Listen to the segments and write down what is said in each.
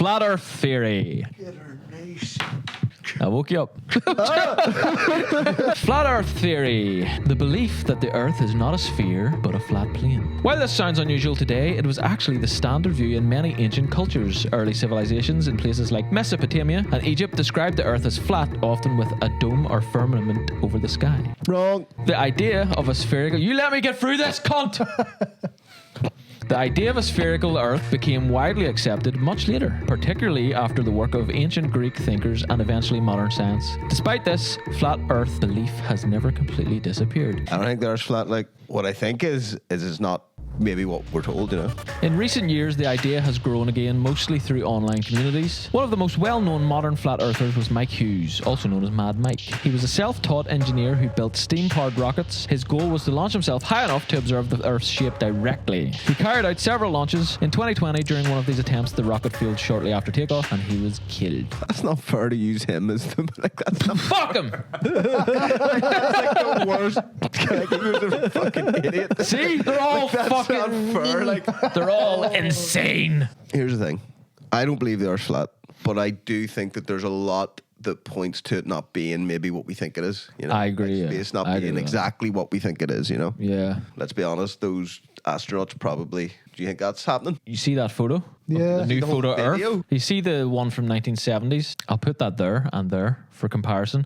Flat Earth theory. I woke you up. Flat Earth theory. The belief that the Earth is not a sphere, but a flat plane. While this sounds unusual today, it was actually the standard view in many ancient cultures. Early civilizations in places like Mesopotamia and Egypt described the Earth as flat, often with a dome or firmament over the sky. Wrong. The idea of a spherical... You let me get through this, cunt! The idea of a spherical Earth became widely accepted much later, particularly after the work of ancient Greek thinkers and eventually modern science. Despite this, flat Earth belief has never completely disappeared. I don't think the Earth's flat. Like, what I think is it's not maybe what we're told, you know. In recent years, the idea has grown again, mostly through online communities. One of the most well-known modern flat earthers was Mike Hughes, also known as Mad Mike. He was a self-taught engineer who built steam-powered rockets. His goal was to launch himself high enough to observe the Earth's shape directly. He carried out several launches. In 2020, during one of these attempts, the rocket failed shortly after takeoff, and he was killed. That's not fair to use him as the like. That's not Fuck him! that's like the worst. Like, he was a fucking idiot. See, they're all That's fucking. not fair. Like, They're all insane. here's the thing. I don't believe the Earth's flat, but I do think that there's a lot that points to it not being maybe what we think it is. You know, I agree, yeah. Space not I agree being with that. exactly what we think it is. You know. Yeah. Let's be honest. Those astronauts probably. Do you think that's happening? You see that photo? Yeah. The new The whole photo of Earth? video? You see the one from 1970s? I'll put that there and there for comparison.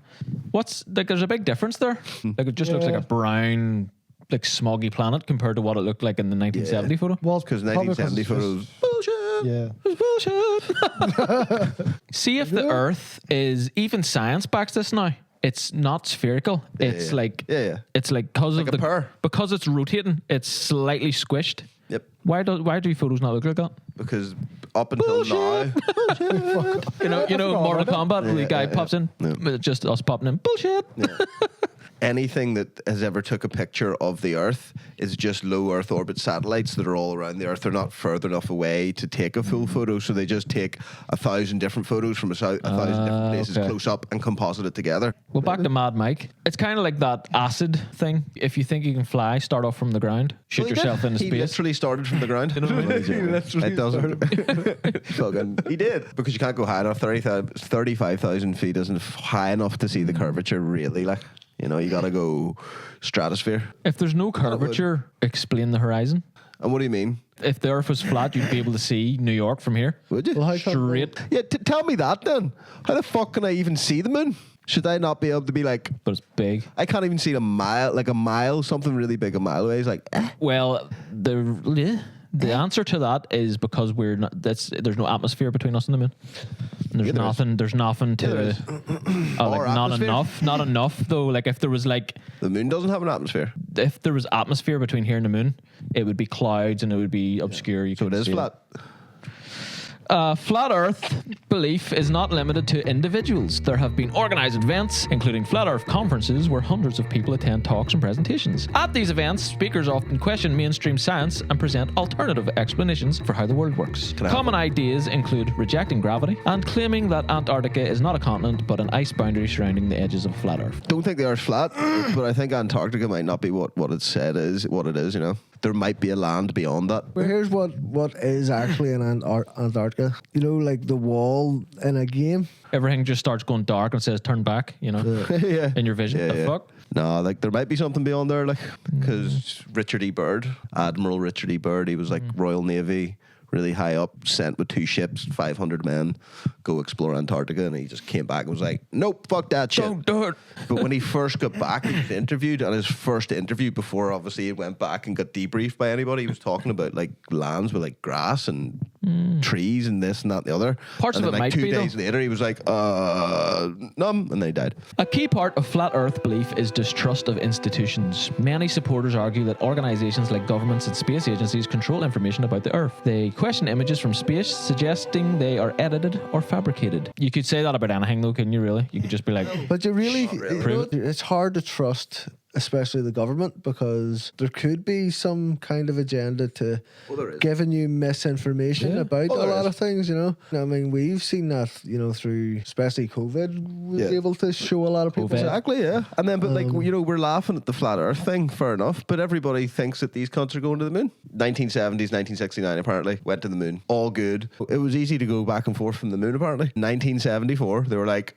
There's a big difference there. Like, it just looks like a brown, like, smoggy planet compared to what it looked like in the 1970 photo. Well, Because probably 1970 it's photos. just- Bullshit. Yeah. Bullshit. See if the Earth is, even science backs this now. It's not spherical. It's yeah. like Yeah. It's like because Like of a pear. because it's rotating. It's slightly squished. Yep. Why do photos not look like that? Because up until now, You know, Mortal Kombat, the guy pops in, Yeah. just us popping in. Bullshit. anything that has ever took a picture of the Earth is just low Earth orbit satellites that are all around the Earth. They're not further enough away to take a full photo, so they just take 1,000 different photos from a 1,000 different places close up and composite it together. Well, back to Mad Mike. It's kind of like that acid thing. If you think you can fly, start off from the ground, shoot Well, he yourself did. into He space. literally started from the ground. You know what I mean? It doesn't. Fucking, he did, because you can't go high enough. 35,000 feet isn't high enough to see the curvature. Really, like, you know, you got to go stratosphere. If there's no curvature, explain the horizon. And what do you mean? If the Earth was flat, you'd be able to see New York from here. Would you? Well, how come- Straight, Yeah, tell me that then. How the fuck can I even see the moon? Should I not be able to be like, but it's big. I can't even see a mile, something really big a mile away. It's like, Well, the answer to that is because we're not. There's no atmosphere between us and the moon. And there's Yeah, there nothing. There's nothing there to. is. Oh, like Or not atmosphere. enough. Not enough though. Like if there was the moon doesn't have an atmosphere. if there was atmosphere between here and the moon, it would be clouds and it would be obscure. You So it couldn't is see flat. Flat Earth belief is not limited to individuals. There have been organized events, including Flat Earth conferences, where hundreds of people attend talks and presentations. At these events, speakers often question mainstream science and present alternative explanations for how the world works. Common ideas include rejecting gravity and claiming that Antarctica is not a continent but an ice boundary surrounding the edges of Flat Earth. Don't think the Earth's flat, but I think Antarctica might not be what it said is, what it is, you know. There might be a land beyond that. But here's what is actually in Antarctica. You know, like the wall in a game. Everything just starts going dark and says turn back, you know, Yeah. in your vision. Yeah, The yeah. fuck? No, like there might be something beyond there, like, because Richard E. Byrd, Admiral Richard E. Byrd, he was like Royal Navy, really high up, sent with 2 ships, 500 men, go explore Antarctica, and he just came back and was like, nope, fuck that shit. Don't do it. But when he first got back, he was interviewed, and his first interview before obviously he went back and got debriefed by anybody, he was talking about like lands with like grass and trees and this and that and the other. Parts and of then, it like might 2 be, days though. later, he was like, numb, and then he died. A key part of flat Earth belief is distrust of institutions. Many supporters argue that organizations like governments and space agencies control information about the Earth. They question images from space, suggesting they are edited or fabricated. You could say that about anything, though, couldn't you? Really, you could just be like, But you really, Not really. you know, it's hard to trust especially the government, because there could be some kind of agenda to There is. giving you misinformation Yeah. about Oh, a there lot is. of things, you know. I mean, we've seen that, you know, through especially COVID was Yeah. able to show a lot of people. COVID. Exactly, yeah. And then, but like, you know, we're laughing at the flat Earth thing, fair enough. But everybody thinks that these cunts are going to the moon. 1970s, 1969, apparently, went to the moon. All good. It was easy to go back and forth from the moon, apparently. 1974, they were like,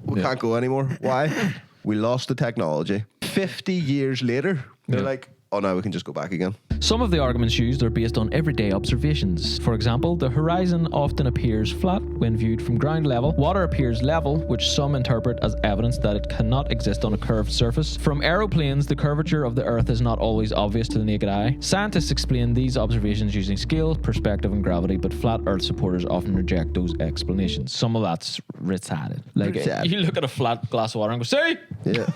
we can't go anymore. Why? We lost the technology. 50 years later, they're like, oh, now we can just go back again. Some of the arguments used are based on everyday observations. For example, the horizon often appears flat when viewed from ground level. Water appears level, which some interpret as evidence that it cannot exist on a curved surface. From aeroplanes, the curvature of the Earth is not always obvious to the naked eye. Scientists explain these observations using scale, perspective, and gravity, but flat Earth supporters often reject those explanations. Some of that's retarded. Like, Retarded. you look at a flat glass of water and go, see? Yeah.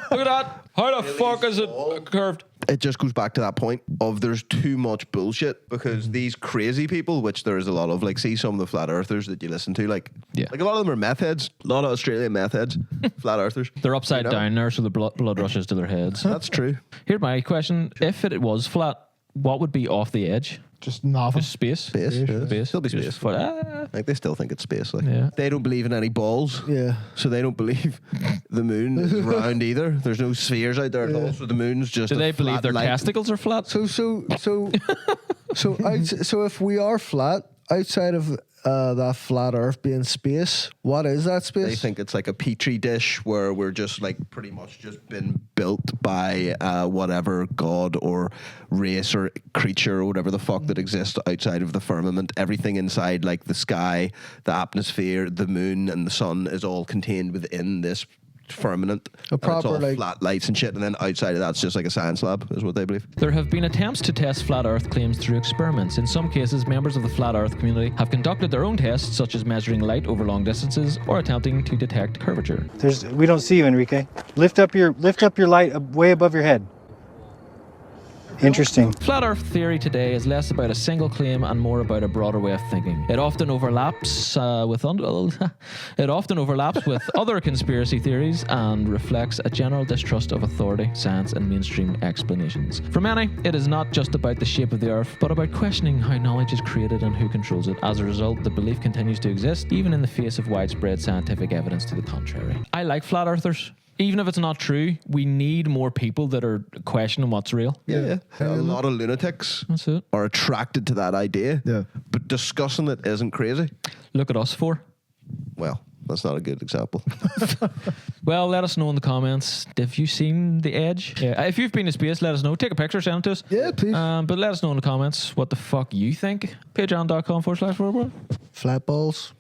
Look at that. How the fuck is it curved? It just goes back to that point of there's too much bullshit because these crazy people, which there is a lot of, like, see some of the flat earthers that you listen to, like a lot of them are meth heads, a lot of Australian meth heads, flat earthers. They're upside down there, so the blood rushes to their heads. That's true. Here's my question. If it was flat, what would be off the edge? Just nothing. Just space? Space. Yeah. Space. Still be Just space. for- Like, they still think it's space. Like, Yeah. they don't believe in any balls. Yeah. So they don't believe the moon is round either. There's no spheres out there at all. So the moon's just. Do a they believe flat their light. testicles testicles are flat? So if we are flat outside of that flat Earth being space, what is that space? They think it's like a petri dish where we're just like pretty much just been built by whatever god or race or creature or whatever the fuck that exists outside of the firmament. Everything inside, like the sky, the atmosphere, the moon, and the sun, is all contained within this firmament. A And proper, it's all like- flat lights and shit, and then outside of that's just like a science lab, is what they believe. There have been attempts to test flat Earth claims through experiments. In some cases, members of the flat Earth community have conducted their own tests, such as measuring light over long distances or attempting to detect curvature. We don't see you, Enrique. Lift up your light way above your head. Interesting. Flat Earth theory today is less about a single claim and more about a broader way of thinking. It often overlaps with other conspiracy theories and reflects a general distrust of authority, science, and mainstream explanations. For many, it is not just about the shape of the Earth, but about questioning how knowledge is created and who controls it. As a result, the belief continues to exist, even in the face of widespread scientific evidence to the contrary. I like flat earthers. Even if it's not true, we need more people that are questioning what's real. Yeah. A lot of lunatics That's it. are attracted to that idea. Yeah. But discussing it isn't crazy. Look at us four. Well, that's not a good example. Well, let us know in the comments. Have you seen The Edge? Yeah. If you've been to space, let us know. Take a picture, send it to us. Yeah, please. But let us know in the comments what the fuck you think. Patreon.com/4. Flat balls.